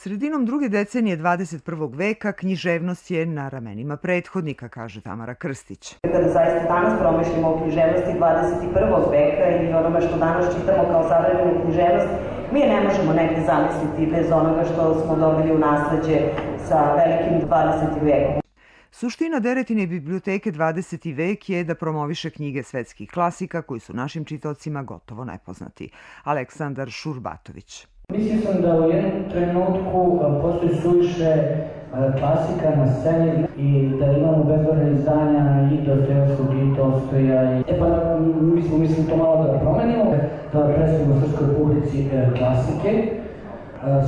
Sredinom druge decenije 21. veka književnost je na ramenima prethodnika, kaže Tamara Krstić. Kada zaista danas promišljamo o književnosti 21. veka i onome što danas čitamo kao savremenu književnost, mi je ne možemo negde zamisliti bez onoga što smo dobili u nasleđe sa velikim 20. vekom. Suština Deretine biblioteke 20. vek je da promoviše knjige svetskih klasika koji su našim čitaocima gotovo nepoznati. Aleksandar Šurbatović. Mislio sam da u jednom trenutku postoji suviše klasika na sceni i da imamo bezbrojne izdanja i Dostojevskog i Tolstoja. Mi smo mislili to malo da promenimo, da predstavimo srpskoj publici klasike,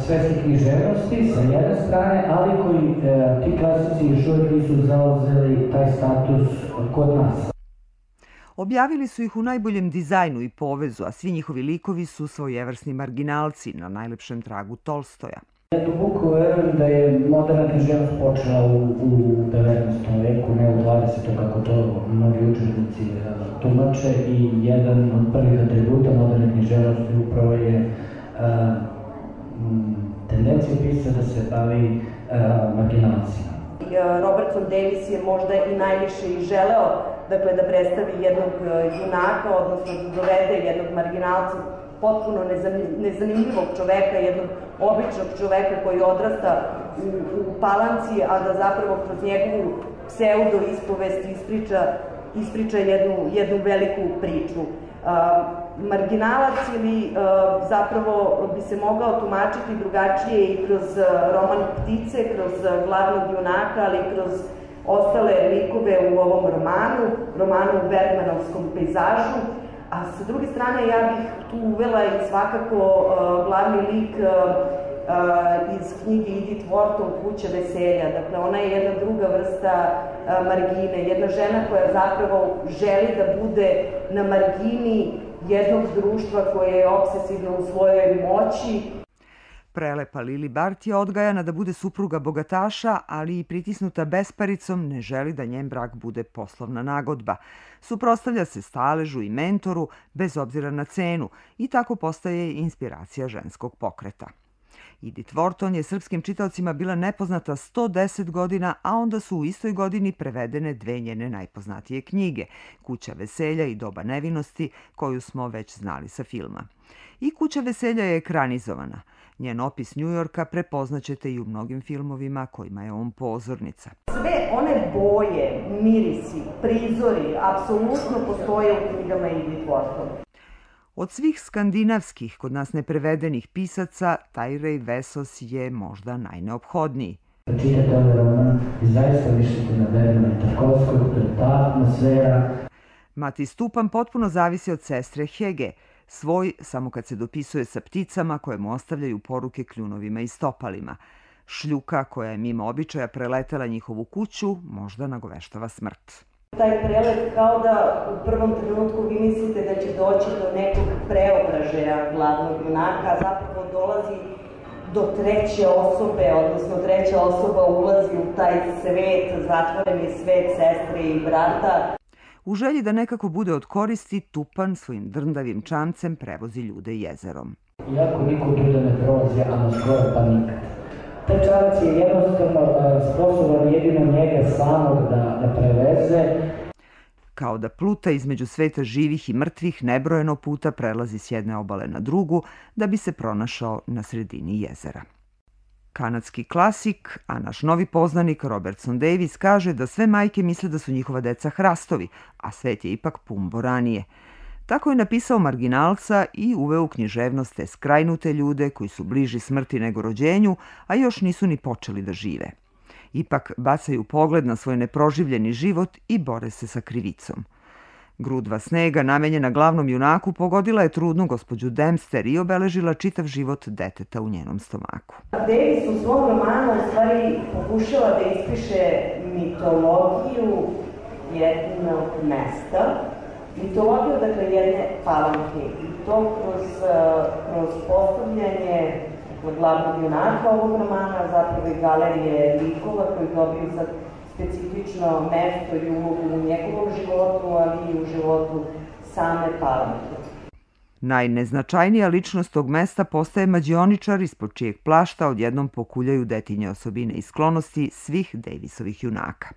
svetske književnosti sa jedne strane, ali koji ti klasici još uvijek nisu zauzeli taj status kod nas. Objavili su ih u najboljem dizajnu i povezu, a svi njihovi likovi su svojevrsni marginalci na najlepšem tragu Tolstoja. Ja duboko verujem da je moderna književnost počela u 19. veku, ne u 20. kako to mnogi učenici tumače, i jedan od prvih atributa moderne književnosti upravo je tendencija pisca da se bavi marginalcima. Robertson Davies je možda i najviše i želeo da predstavi jednog junaka, odnosno da dovede jednog marginalca, potpuno nezanimljivog čoveka, jednog običnog čoveka koji odrasta u Palanci, a da zapravo kroz njegovu pseudo ispovest ispriča jednu veliku priču. Marginalac ili zapravo bi se mogao tumačiti drugačije i kroz roman Ptice, kroz glavnog junaka, ali i kroz ostale likove u ovom romanu u Bergmanovskom pejzažu. A sa druge strane ja bih tu uvela i svakako glavni lik iz knjige Edith Wharton Kuća veselja. Dakle, ona je jedna druga vrsta margine, jedna žena koja zapravo želi da bude na margini jednog društva koje je obsesivno u svojoj moći. Prelepa Lili Bart je odgajana da bude supruga bogataša, ali i pritisnuta besparicom ne želi da njen brak bude poslovna nagodba. Suprotstavlja se staležu i mentoru bez obzira na cenu i tako postaje inspiracija ženskog pokreta. Edith Wharton je srpskim čitaocima bila nepoznata 110 godina, a onda su u istoj godini prevedene dve njene najpoznatije knjige, Kuća veselja i Doba nevinosti, koju smo već znali sa filma. I Kuća veselja je ekranizovana. Njen opis Njujorka prepoznaćete i u mnogim filmovima kojima je on pozornica. Sve one boje, mirisi, prizori, apsolutno postoje u knjigama Edith Wharton. Od svih skandinavskih, kod nas neprevedenih pisaca, Tyree Vessos je možda najneophodniji. Čitate ovaj roman i zaista mislite na Bergmana Tarkovskog, ta atmosfera. Mati Stupan potpuno zavisi od sestre Hege, svoj samo kad se dopisuje sa pticama koje mu ostavljaju poruke kljunovima i stopalima. Šljuka koja je mimo običaja preletela njihovu kuću možda nagoveštava smrt. Taj prelet kao da u prvom trenutku vi mislite da će doći do nekog preobražaja glavnog junaka, a zapravo dolazi do treće osobe, odnosno treća osoba ulazi u taj svet, zatvoreni svet sestre i brata. U želji da nekako bude od koristi, Tupan svojim drndavim čamcem prevozi ljude jezerom. Iako niko tuda ne prolazi, a na skoro pa nikad. Taj čarac je jednostavno sposoban jedino njega samog da preveze. Kao da pluta između sveta živih i mrtvih nebrojeno puta prelazi s jedne obale na drugu da bi se pronašao na sredini jezera. Kanadski klasik, a naš novi poznanik Robertson Davies kaže da sve majke misle da su njihova deca hrastovi, a svet je ipak pun boranije. Tako je napisao marginalca i uveo u književnost te skrajnute ljude koji su bliži smrti nego rođenju, a još nisu ni počeli da žive. Ipak bacaju pogled na svoj neproživljeni život i bore se sa krivicom. Grudva snega namenjena glavnom junaku pogodila je trudnu gospođu Dempster i obeležila čitav život deteta u njenom stomaku. Davies u svom romanu u stvari pokušava da ispiše mitologiju jednog mesta, mitologiju, dakle, jedne Palanke, i to kroz postavljanje glavnog junaka ovog romana, zapravo i galerije likova koji dobiju sad specifično mesto i ulogu u njegovom životu, ali i u životu same Palanke. Najneznačajnija ličnost tog mesta postaje mađioničar ispod čijeg plašta odjednom pokuljaju detinje osobine i sklonosti svih Davisovih junaka.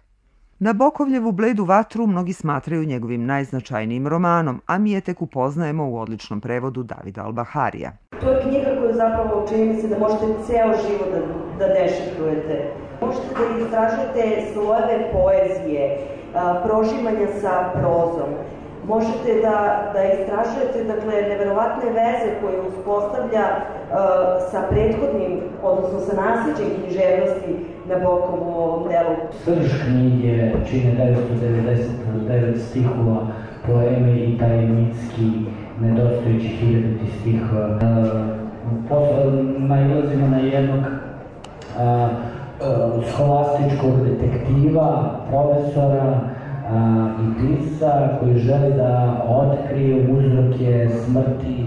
Nabokovljevu Bledu vatru mnogi smatraju njegovim najznačajnijim romanom, a mi je tek upoznajemo u odličnom prevodu Davida Albaharija. To je knjiga koju zapravo čini mi se da možete ceo život da dešifrujete. Možete da istražujete slojeve poezije, prožimanja sa prozom. Možete da istražujete neverovatne veze koje uspostavlja sa prethodnim, odnosno sa nasleđem književnosti Nabokovu u ovom delu. Srž knjige čine 999 stihova, poeme i taj mitski nedostojeći 1000 stih. Nailazimo na jednog scholastičkog detektiva, profesora i pisca koji želi da otkrije uzroke smrti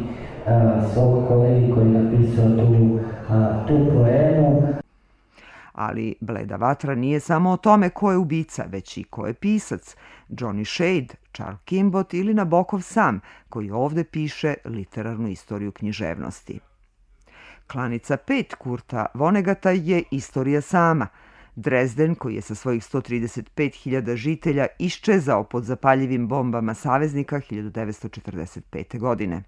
svog kolegi koji je napisao tu poemu. Ali Bleda vatra nije samo o tome ko je ubica, već i ko je pisac. Johnny Shade, Charles Kimbot ili Nabokov sam, koji ovde piše literarnu istoriju književnosti. Klanica 5 Kurta Vonnegata je istorija sama. Dresden, koji je sa svojih 135.000 žitelja iščezao pod zapaljivim bombama saveznika 1945. godine.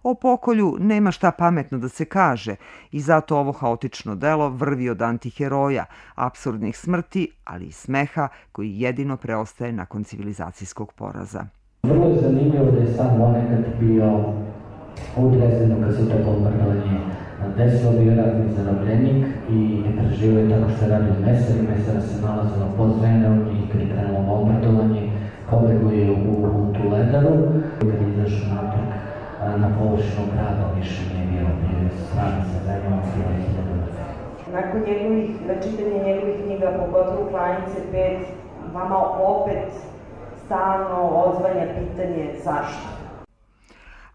O pokolju nema šta pametno da se kaže i zato ovo haotično delo vrvi od antiheroja, apsurdnih smrti, ali i smeha koji jedino preostaje nakon civilizacijskog poraza. Vrlo je zanimljivo da je sam Vonnegut bio u Dresdenu kad se to bombardovanje desilo, bio ratni zarobljenik i preživio je tako što je radio Mesar i Mesara se nalazila pod Venom i kad je krenulo bombardovanje, pobegao je u Tuledaru. Kad je izašao natrag na površinu grada, više nije bio strana sa Venom, bio je 1000. Nakon čitanja njegovih knjiga, pogotovo Klanice 5, vama opet stalno odzvanja pitanje zašto.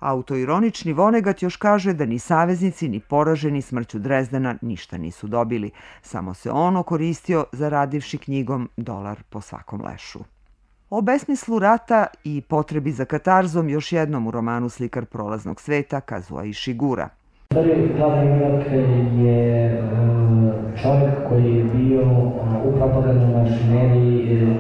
Autoironični Vonnegut još kaže da ni saveznici ni poraženi smrću Drezdena ništa nisu dobili, samo se ono koristio zaradivši knjigom $1 po svakom lešu. O besmislu rata i potrebi za katarzom još jednom u romanu Slikar prolaznog sveta Kazuo Ishigura. Prvi glavni junak je čovjek koji je bio u propagandnoj mašineriji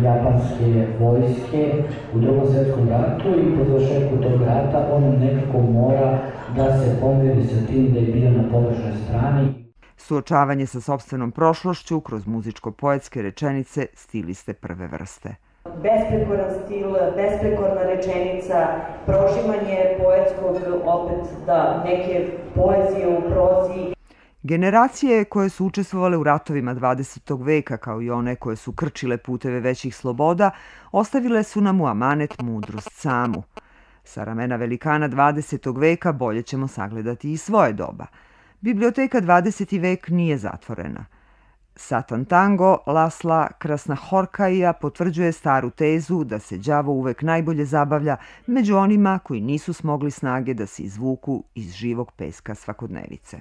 japanske vojske u Drugom svjetskom ratu i po završetku tog rata on nekako mora da se pomiri sa tim da je bio na pogrešnoj strani. Suočavanje sa sopstvenom prošlošću kroz muzičko-poetske rečenice stiliste prve vrste. Besprekoran stil, besprekorna rečenica, prožimanje poetskog, opet neke poezije u prozi. Generacije koje su učestvovale u ratovima 20. veka, kao i one koje su krčile puteve većih sloboda, ostavile su nam u amanet mudrost samu. Sa ramena velikana 20. veka bolje ćemo sagledati i svoje doba. Biblioteka 20. vek nije zatvorena. Satan Tango Lasla Krasnahorkaija potvrđuje staru tezu da se đavo uvek najbolje zabavlja među onima koji nisu smogli snage da se izvuku iz živog peska svakodnevice.